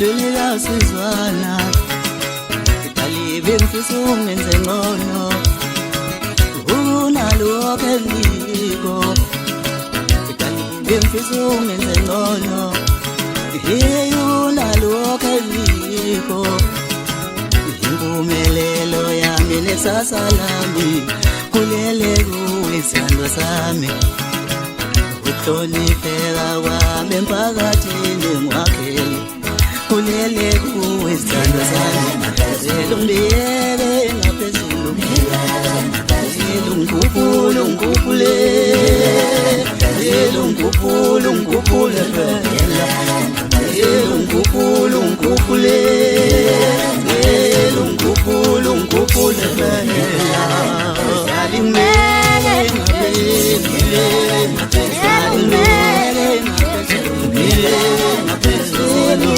Emdulini kasizwana Italibe mfisu ungenze ngono Unalokho eliko Italibe mfisu ungenze ngono Unalokho eliko Impumelelo yami nesasa lami Kulele kuwe isandla sami Uhlonipheka kwami emphakathini ngwakhele Kulele kuwe isandla sami Zelungiyele ngaphezulu Zelungikhuphule ngikhuphule Zelungikhuphule ngikhuphule phela Zelungikhuphule ngikhuphule Zelungikhuphule ngikhuphule phela Zalimele ngaphezulu Zalimele ngaphezulu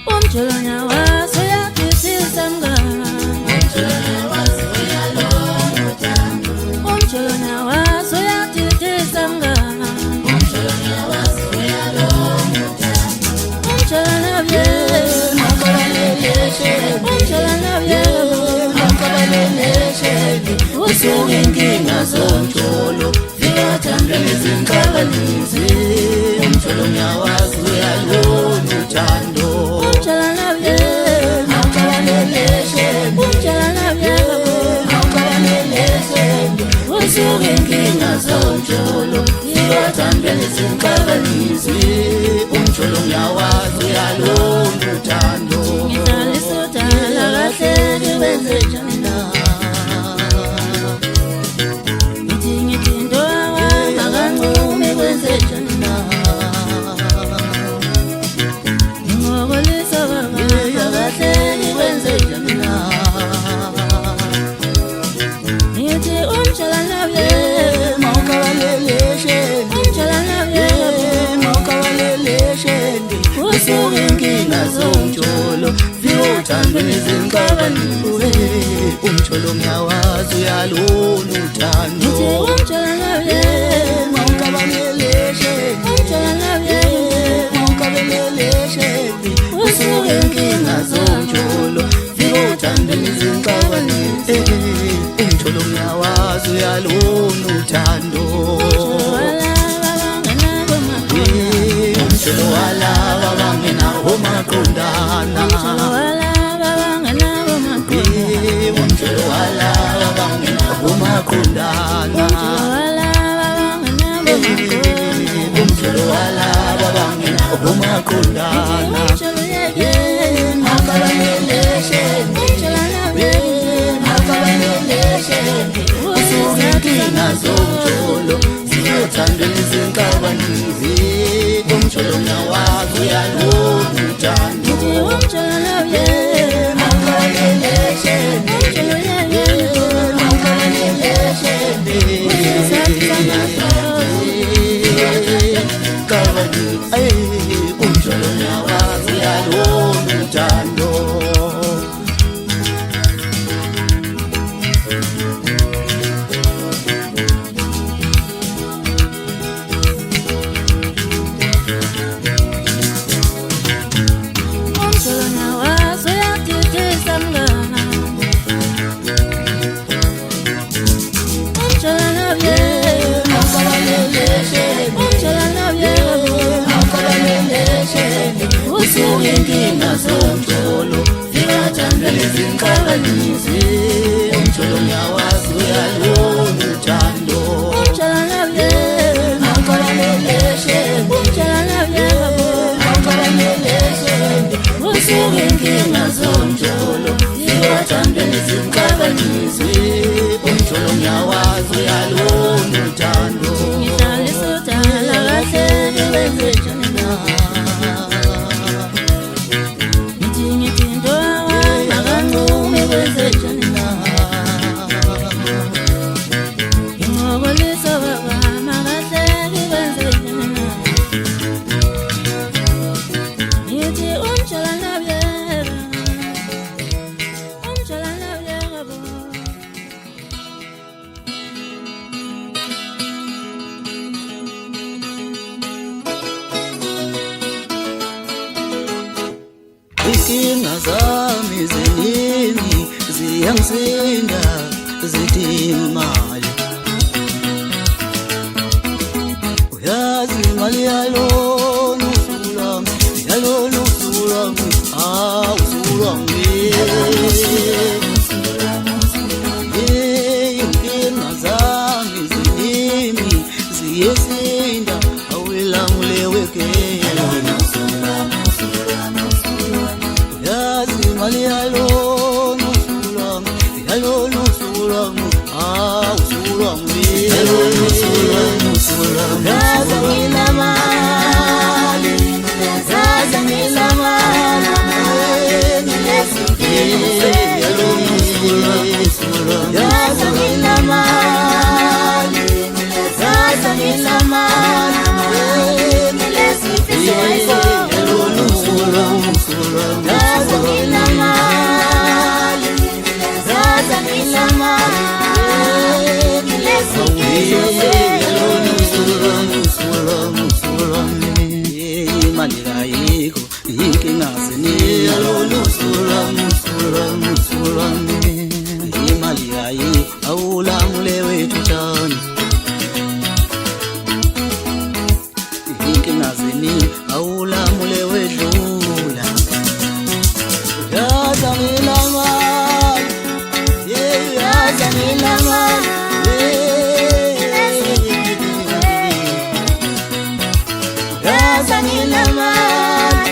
Umjolonya waso yakithisa mngani Umjolonya waso uyalomuthango Umjolonya waso yakithisa mngani Umjolonya waso uyalomuthango Umjolonya vye Makabaleleshe Umjolonya vye Makabaleleshe Usuke inkinga zonjolo Ziwathandwe ngezinkabanisi Umjolonya waso uyalomuthango Usuke inkinga zonjolo Ziwathandwe ngezinkabanisi Umjolonya waso uyalomba uthando Ngihlala isodala kahle ngiwenze njani na Ngithi into wami akanqume kwenze njani na Ngingolisa kahle kahle ngiwenze njani na Ngithi umjolonya vye Makabaleleshe Umjolonya vye Makabaleleshe Usuke inkinga zonjolo Ziwathandwe ngezinkabanisi Umjolonya waso uyalona uthando Ngithi umjolonya vye Makabaleleshe Umjolonya vye Makabaleleshe Usuke inkinga zonjolo Ziwathandwe ngezinkabanisi Umjolonya waso uyalona uthando Umjolo walaba bangenawo maqondana Umjolo walaba bangenawo maqondana Umjolo walaba bangenawo maqondana Makabaleleshe zomjolo ziyothanda izinkabanizi umjolo nawazi uyalona uthando umjolo umjolo nawazi uyalona uthando inkinga zomjolo ziyathanda izinkabanizi umjolo nyawazi uyalona uthando usuke inkinga zomjolo ziyathanda izinkabanizi umjolo nyawazi uyalona uthando inkinga zami ziningi ziyangisinda zithi imali uyazi imali yalona usuku lwami yalona usuku lwami usuku lwami inkinga zami ziningi ziyesinda awelanguleweke imali yalona usuku lwami yalona usuku lwami usuku lwami yalona usuku lwami zaza ngilamali zaza ngilamali yalona usuku lwami zaza ngilamali zaza ngilamali yalona usuku lwami imali ayikho inkinga ziningi yalona usuku lwami imali ayikho awulamule wethu thando inkinga ziningi awulamule wedlula yaza ngilamali yaza ngilamali yaza ngilamali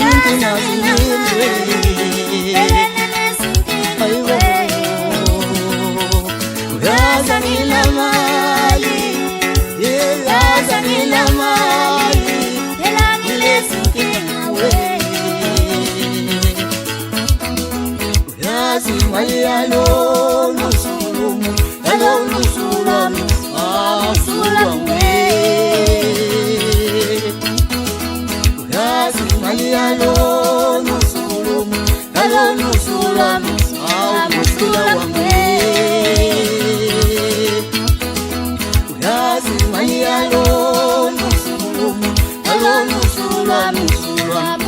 inkinga ziningi yaza ngilamali yaza ngilamali uyazi imali yalona usuku yalona usuku lwami usuku lwami uyazi imali yalona usuku yalona usuku lwami usuku lwami uyazi imali yalona usuku yalona usuku lwami usuku lwami